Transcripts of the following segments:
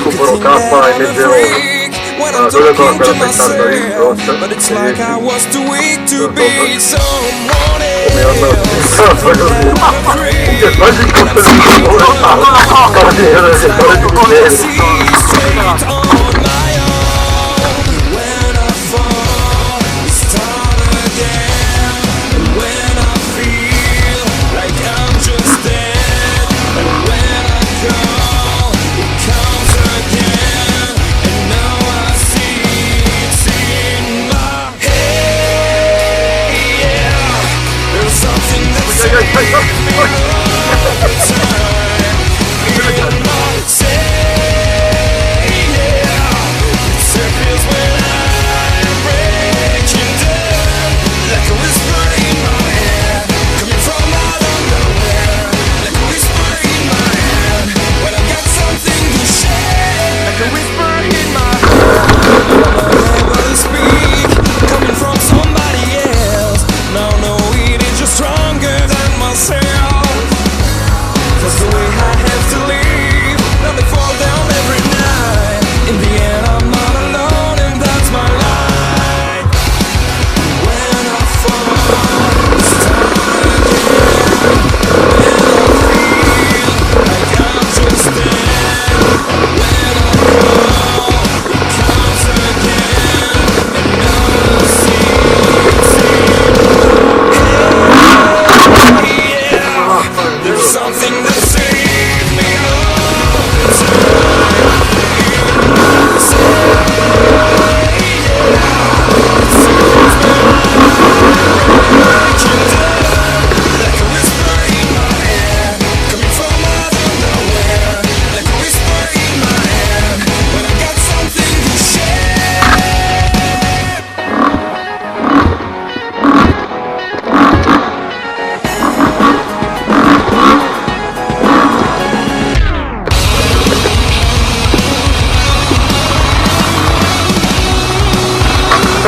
supero K e leggevo dove con quella pensata di grossa come che quasi il colpo di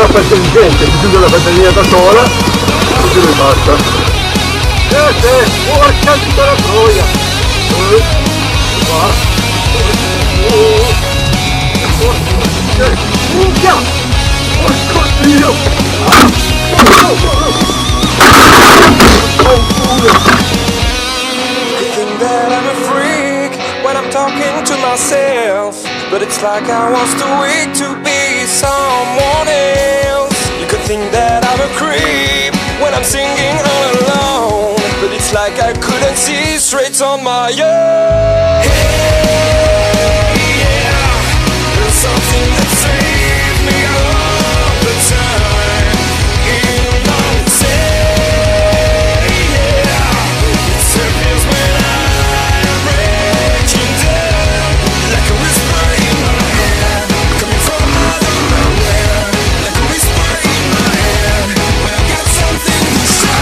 troppo intelligente, si chiude la batteria da sola e lui basta. Porca di la troia! Minchia! Porco Dio! You think that I'm a freak when I'm talking to myself, but it's like I was too weak to be someone else. You could think that I'm a creep when I'm singing all alone, but it's like I couldn't see straight on my own. Hey, yeah, there's something that saves me all the time. In my say, yeah, it surfaces when I'm breaking down, like a whisper in my head, coming from out of nowhere, like a whisper in my head, when I got something to say.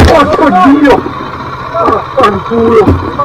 Porco Dio! Fanculo!